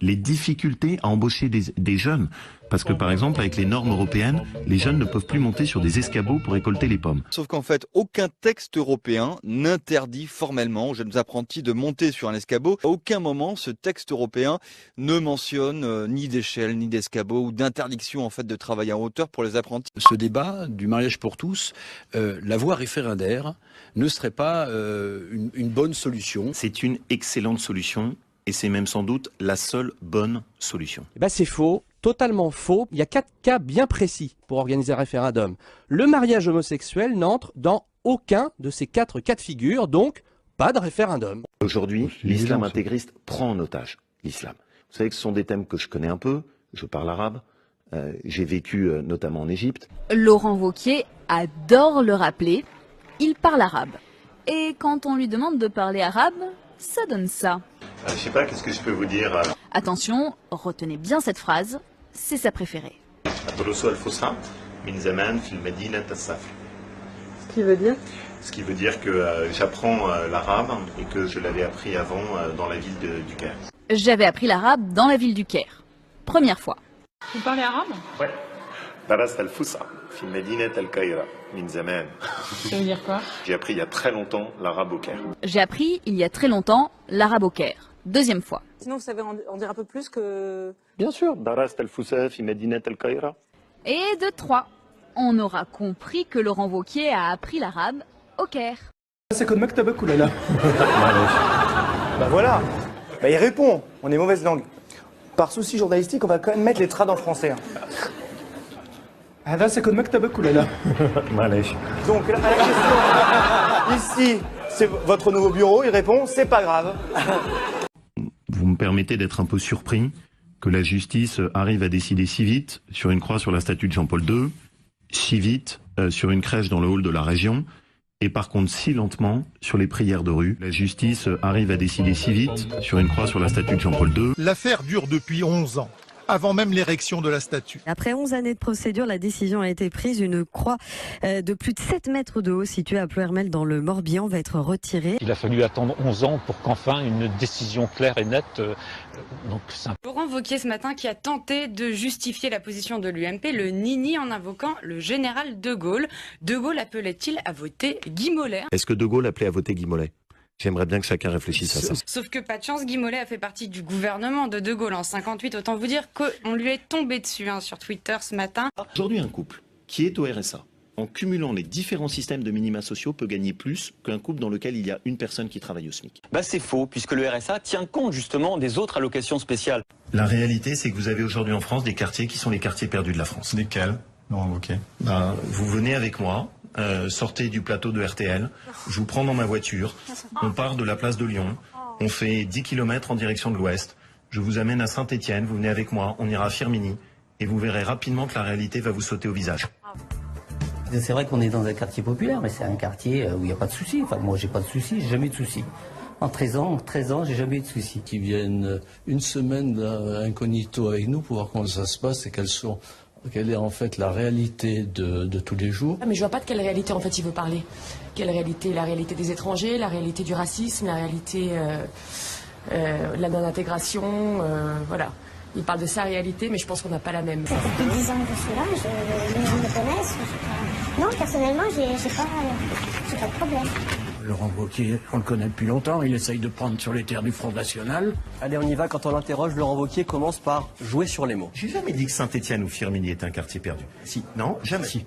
les difficultés à embaucher des jeunes. Parce que par exemple, avec les normes européennes, les jeunes ne peuvent plus monter sur des escabeaux pour récolter les pommes. Sauf qu'en fait, aucun texte européen n'interdit formellement aux jeunes apprentis de monter sur un escabeau. À aucun moment, ce texte européen ne mentionne ni d'échelle, ni d'escabeau ou d'interdiction en fait de travail en hauteur pour les apprentis. Ce débat du mariage pour tous, la voie référendaire ne serait pas une bonne solution. C'est une excellente solution et c'est même sans doute la seule bonne solution. C'est faux. Totalement faux. Il y a 4 cas bien précis pour organiser un référendum. Le mariage homosexuel n'entre dans aucun de ces 4 cas de figure, donc pas de référendum. Aujourd'hui, l'islam intégriste prend en otage l'islam. Vous savez que ce sont des thèmes que je connais un peu, je parle arabe, j'ai vécu notamment en Égypte. Laurent Wauquiez adore le rappeler, il parle arabe. Et quand on lui demande de parler arabe, ça donne ça. Je sais pas, qu'est-ce que je peux vous dire Attention, retenez bien cette phrase, c'est sa préférée. Ce qui veut dire que j'apprends l'arabe et que je l'avais appris avant dans la ville du Caire. J'avais appris l'arabe dans la ville du Caire. Première fois. Vous parlez arabe? Ouais. درست الفصحى في مدينة القاهرة من زمان. Ça veut dire quoi? J'ai appris il y a très longtemps l'arabe au Caire. J'ai appris il y a très longtemps l'arabe au Caire. Deuxième fois. Sinon, vous savez en dire un peu plus que... Bien sûr. درست الفصحى في مدينة القاهرة. Et de 3. On aura compris que Laurent Wauquiez a appris l'arabe au Caire. C'est comme Maktabak ou là là. Voilà. Il répond. On est mauvaise langue. Par souci journalistique, on va quand même mettre les trades en français. C'est comme Maktabak ou là là. Donc, à la question, ici, c'est votre nouveau bureau, il répond, c'est pas grave. Vous me permettez d'être un peu surpris que la justice arrive à décider si vite sur une croix sur la statue de Jean-Paul II, si vite sur une crèche dans le hall de la région, et par contre si lentement sur les prières de rue. La justice arrive à décider si vite sur une croix sur la statue de Jean-Paul II. L'affaire dure depuis 11 ans. Avant même l'érection de la statue. Après 11 années de procédure, la décision a été prise. Une croix de plus de 7 mètres de haut située à Ploërmel dans le Morbihan va être retirée. Il a fallu attendre 11 ans pour qu'enfin une décision claire et nette. Laurent Wauquiez ce matin qui a tenté de justifier la position de l'UMP, le nini en invoquant le général de Gaulle. De Gaulle appelait-il à voter Guy Mollet? Est-ce que de Gaulle appelait à voter Guy Mollet? J'aimerais bien que chacun réfléchisse à ça. Sauf que pas de chance, Guy Mollet a fait partie du gouvernement de Gaulle en 58. Autant vous dire qu'on lui est tombé dessus sur Twitter ce matin. Aujourd'hui, un couple qui est au RSA, en cumulant les différents systèmes de minima sociaux, peut gagner plus qu'un couple dans lequel il y a une personne qui travaille au SMIC. C'est faux, puisque le RSA tient compte justement des autres allocations spéciales. La réalité, c'est que vous avez aujourd'hui en France des quartiers qui sont les quartiers perdus de la France. Lesquels, Laurent Wauquiez? Vous venez avec moi. Sortez du plateau de RTL, je vous prends dans ma voiture, on part de la place de Lyon, on fait 10 km en direction de l'ouest, je vous amène à Saint-Étienne, vous venez avec moi, on ira à Firminy, et vous verrez rapidement que la réalité va vous sauter au visage. C'est vrai qu'on est dans un quartier populaire, mais c'est un quartier où il n'y a pas de soucis. Enfin, moi, j'ai pas de soucis, j'ai jamais eu de soucis. En 13 ans, j'ai jamais eu de soucis. Qui viennent une semaine incognito avec nous pour voir comment ça se passe et quelle est en fait la réalité de tous les jours. Mais je vois pas de quelle réalité en fait il veut parler. Quelle réalité? La réalité des étrangers, la réalité du racisme, la réalité de la non-intégration, voilà. Il parle de sa réalité, mais je pense qu'on n'a pas la même. Ça fait plus de 10 ans que je suis là, les gens me connaissent. Non, personnellement, j'ai pas de problème. Laurent Wauquiez, on le connaît depuis longtemps, il essaye de prendre sur les terres du Front National. Allez, on y va, quand on l'interroge, Laurent Wauquiez commence par jouer sur les mots. J'ai jamais dit que Saint-Étienne ou Firminy est un quartier perdu. Si, non, jamais. Si.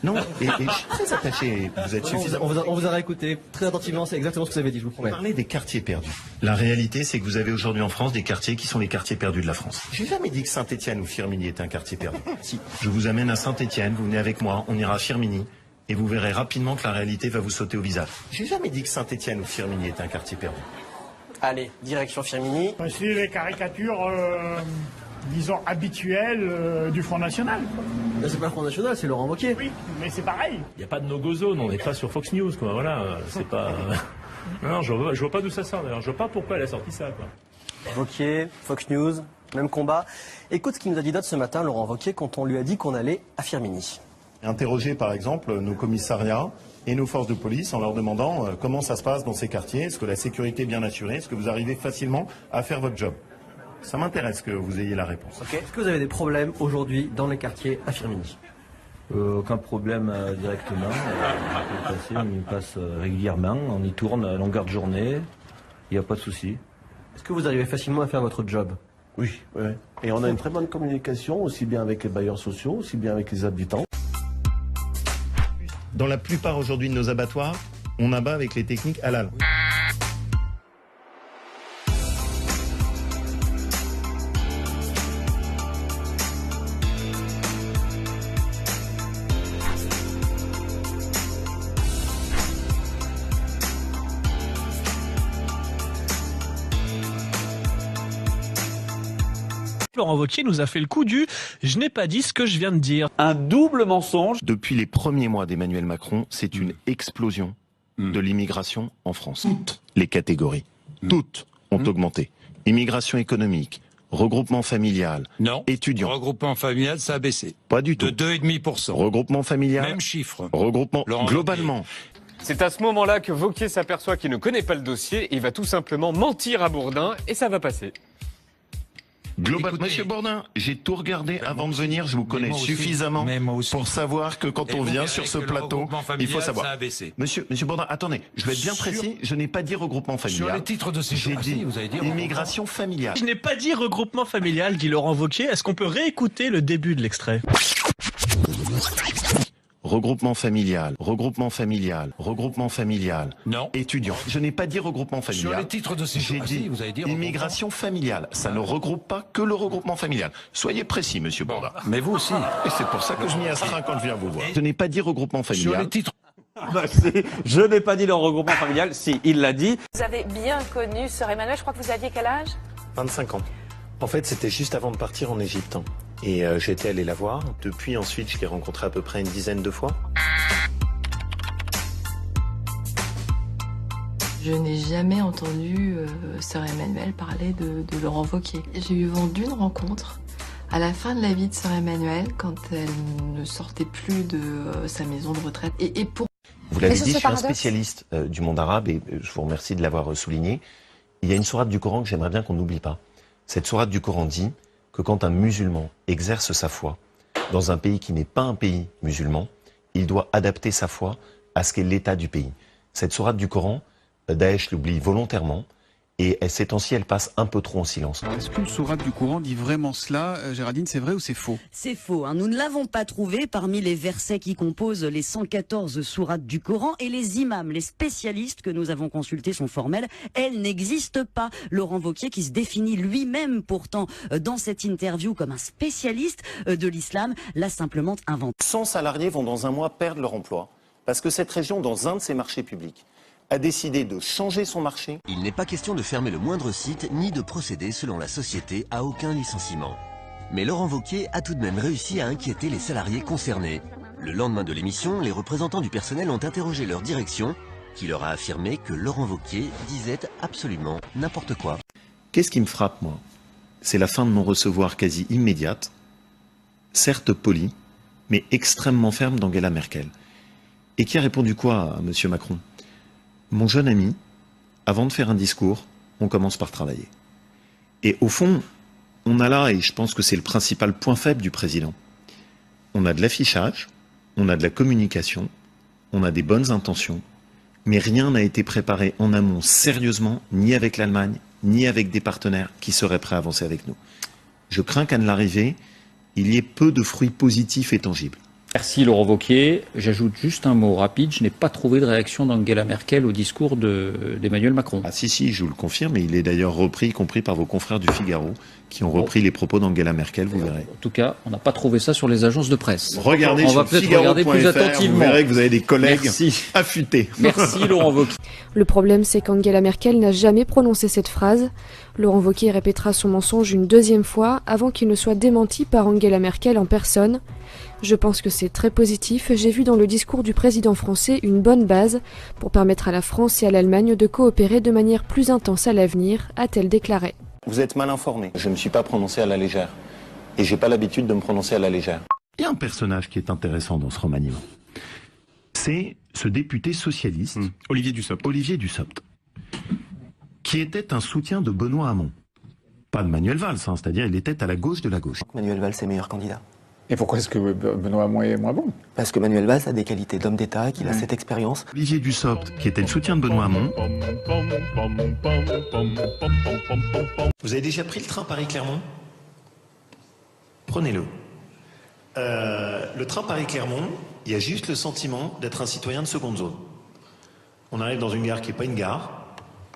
Non, et je suis très attaché, vous êtes suffisamment... On vous a réécouté très attentivement, c'est exactement ce que vous avez dit, je vous promets. Vous parlez des quartiers perdus. La réalité, c'est que vous avez aujourd'hui en France des quartiers qui sont les quartiers perdus de la France. J'ai jamais dit que Saint-Étienne ou Firminy est un quartier perdu. Si, je vous amène à Saint-Étienne, vous venez avec moi, on ira à Firminy, et vous verrez rapidement que la réalité va vous sauter au visage. J'ai jamais dit que Saint-Étienne ou Firminy est un quartier perdu. Allez, direction Firminy. C'est les caricatures, disons, habituelles du Front National. Là, c'est pas le Front National, c'est Laurent Wauquiez. Oui, mais c'est pareil. Il n'y a pas de no-go zone, on n'est pas sur Fox News, quoi. Voilà, c'est pas... Non, je vois pas d'où ça sort, d'ailleurs. Je vois pas pourquoi elle a sorti ça, quoi. Wauquiez, Fox News, même combat. Écoute ce qu'il nous a dit d'autre ce matin, Laurent Wauquiez, quand on lui a dit qu'on allait à Firminy. Interroger par exemple nos commissariats et nos forces de police en leur demandant comment ça se passe dans ces quartiers, est-ce que la sécurité est bien assurée, est-ce que vous arrivez facilement à faire votre job. Ça m'intéresse que vous ayez la réponse. Ok. Est-ce que vous avez des problèmes aujourd'hui dans les quartiers à Firminy? Aucun problème directement. On y passe régulièrement, on y tourne à longueur de journée, il n'y a pas de souci. Est-ce que vous arrivez facilement à faire votre job? Oui, oui. Et on a une très bonne communication, aussi bien avec les bailleurs sociaux, aussi bien avec les habitants. Dans la plupart aujourd'hui de nos abattoirs, on abat avec les techniques halal. Laurent Wauquiez nous a fait le coup du « je n'ai pas dit ce que je viens de dire ». Un double mensonge. Depuis les premiers mois d'Emmanuel Macron, c'est une explosion de l'immigration en France. Toutes les catégories, toutes ont augmenté. Immigration économique, regroupement familial, étudiants. Regroupement familial, ça a baissé. Pas du tout. De 2,5%. Regroupement familial. Même chiffre. Regroupement globalement. C'est à ce moment-là que Wauquiez s'aperçoit qu'il ne connaît pas le dossier et il va tout simplement mentir à Bourdin et ça va passer. Monsieur Bourdin, j'ai tout regardé avant de venir, je vous connais suffisamment pour savoir que quand on vient sur ce plateau, il faut savoir. Monsieur Bourdin, attendez, je vais être bien précis, je n'ai pas dit regroupement familial. Sur les titres de séjour, j'ai dit, vous avez dit immigration familiale. Je n'ai pas dit regroupement familial, dit Laurent Wauquiez. Est-ce qu'on peut réécouter le début de l'extrait ? Regroupement familial, regroupement familial, regroupement familial. Non. Étudiants. Je n'ai pas dit regroupement familial. Sur les titres de séjour, j'ai dit vous avez dit immigration familiale. Ça ne regroupe pas que le regroupement familial. Soyez précis, monsieur Bourdin. Mais vous aussi. Et c'est pour ça que je m'y astreins quand je viens vous voir. Je n'ai pas dit regroupement familial. Sur les titres. Je n'ai pas dit le regroupement familial. Si, il l'a dit. Vous avez bien connu Sœur Emmanuel, je crois que vous aviez quel âge ? 25 ans. En fait, c'était juste avant de partir en Égypte. Et j'étais allé la voir. Depuis, ensuite, je l'ai rencontrée à peu près une dizaine de fois. Je n'ai jamais entendu Sœur Emmanuel parler de Laurent Wauquiez. J'ai eu vent d'une rencontre à la fin de la vie de Sœur Emmanuel, quand elle ne sortait plus de sa maison de retraite. Et pour... Vous l'avez dit, je suis un spécialiste du monde arabe et je vous remercie de l'avoir souligné. Il y a une sourate du Coran que j'aimerais bien qu'on n'oublie pas. Cette sourate du Coran dit que quand un musulman exerce sa foi dans un pays qui n'est pas un pays musulman, il doit adapter sa foi à ce qu'est l'état du pays. Cette sourate du Coran, Daesh l'oublie volontairement et ces temps-ci, elle passe un peu trop en silence. Est-ce qu'une sourate du Coran dit vraiment cela, Géraldine, c'est vrai ou c'est faux? C'est faux, hein. Nous ne l'avons pas trouvé parmi les versets qui composent les 114 sourates du Coran, et les imams, les spécialistes que nous avons consultés sont formels. Elle n'existe pas. Laurent Wauquiez, qui se définit lui-même pourtant dans cette interview comme un spécialiste de l'islam, l'a simplement inventé. 100 salariés vont dans un mois perdre leur emploi parce que cette région, dans un de ses marchés publics, a décidé de changer son marché. Il n'est pas question de fermer le moindre site ni de procéder, selon la société, à aucun licenciement. Mais Laurent Wauquiez a tout de même réussi à inquiéter les salariés concernés. Le lendemain de l'émission, les représentants du personnel ont interrogé leur direction, qui leur a affirmé que Laurent Wauquiez disait absolument n'importe quoi. Qu'est-ce qui me frappe, moi? C'est la fin de non-recevoir quasi immédiate, certes polie, mais extrêmement ferme d'Angela Merkel. Et qui a répondu quoi à M. Macron? Mon jeune ami, avant de faire un discours, on commence par travailler. Et au fond, on a là, et je pense que c'est le principal point faible du président, on a de l'affichage, on a de la communication, on a des bonnes intentions, mais rien n'a été préparé en amont sérieusement, ni avec l'Allemagne, ni avec des partenaires qui seraient prêts à avancer avec nous. Je crains qu'à l'arrivée, il y ait peu de fruits positifs et tangibles. Merci Laurent Wauquiez. J'ajoute juste un mot rapide. Je n'ai pas trouvé de réaction d'Angela Merkel au discours d'Emmanuel Macron. Ah si, je vous le confirme, et il est d'ailleurs repris, y compris par vos confrères du Figaro, qui ont repris les propos d'Angela Merkel, vous verrez. En tout cas, on n'a pas trouvé ça sur les agences de presse. Regardez on va peut-être regarder plus attentivement. Vous verrez que vous avez des collègues affûtés. Merci Laurent Wauquiez. Le problème, c'est qu'Angela Merkel n'a jamais prononcé cette phrase. Laurent Wauquiez répétera son mensonge une deuxième fois avant qu'il ne soit démenti par Angela Merkel en personne. Je pense que c'est très positif. J'ai vu dans le discours du président français une bonne base pour permettre à la France et à l'Allemagne de coopérer de manière plus intense à l'avenir, a-t-elle déclaré. Vous êtes mal informé. Je ne me suis pas prononcé à la légère. Et j'ai pas l'habitude de me prononcer à la légère. Il y a un personnage qui est intéressant dans ce remaniement. C'est ce député socialiste, Olivier Dussopt, qui était un soutien de Benoît Hamon. pas de Manuel Valls, hein, c'est-à-dire il était à la gauche de la gauche. Manuel Valls est meilleur candidat. Et pourquoi est-ce que Benoît Hamon est moins bon? Parce que Manuel Valls a des qualités d'homme d'État, qu'il a cette expérience. Olivier Dussopt, qui était le soutien de Benoît Hamon. Vous avez déjà pris le train Paris-Clermont? Prenez-le. Le train Paris-Clermont, il y a juste le sentiment d'être un citoyen de seconde zone. On arrive dans une gare qui n'est pas une gare.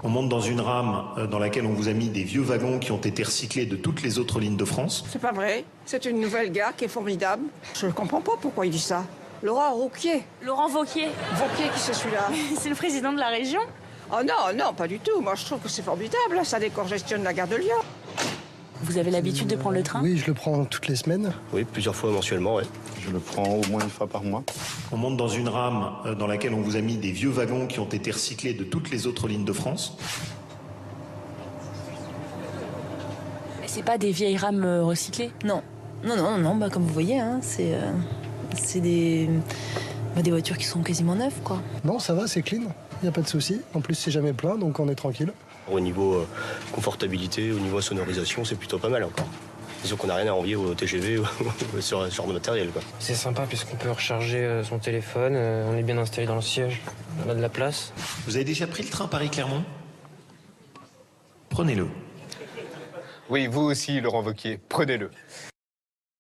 On monte dans une rame dans laquelle on vous a mis des vieux wagons qui ont été recyclés de toutes les autres lignes de France. C'est pas vrai. C'est une nouvelle gare qui est formidable. Je ne comprends pas pourquoi il dit ça. Laurent Wauquiez. Laurent Wauquiez. Wauquiez, qui c'est celui-là? C'est le président de la région. Oh non, non, pas du tout. Moi, je trouve que c'est formidable. Ça décongestionne la gare de Lyon. Vous avez l'habitude de prendre le train? Oui, je le prends toutes les semaines. Oui, plusieurs fois mensuellement, oui. Je le prends au moins une fois par mois. On monte dans une rame dans laquelle on vous a mis des vieux wagons qui ont été recyclés de toutes les autres lignes de France. Mais c'est pas des vieilles rames recyclées? Non. Non, bah, comme vous voyez, hein, c'est des voitures qui sont quasiment neuves, quoi. Non, ça va, c'est clean. Il n'y a pas de souci. En plus, c'est jamais plein, donc on est tranquille. Au niveau confortabilité, au niveau sonorisation, c'est plutôt pas mal encore. Disons qu'on n'a rien à envier au TGV ou sur ce genre de matériel, quoi. C'est sympa puisqu'on peut recharger son téléphone, on est bien installé dans le siège, on a de la place. Vous avez déjà pris le train Paris-Clermont? Prenez-le. Oui, vous aussi, Laurent Wauquiez, prenez-le.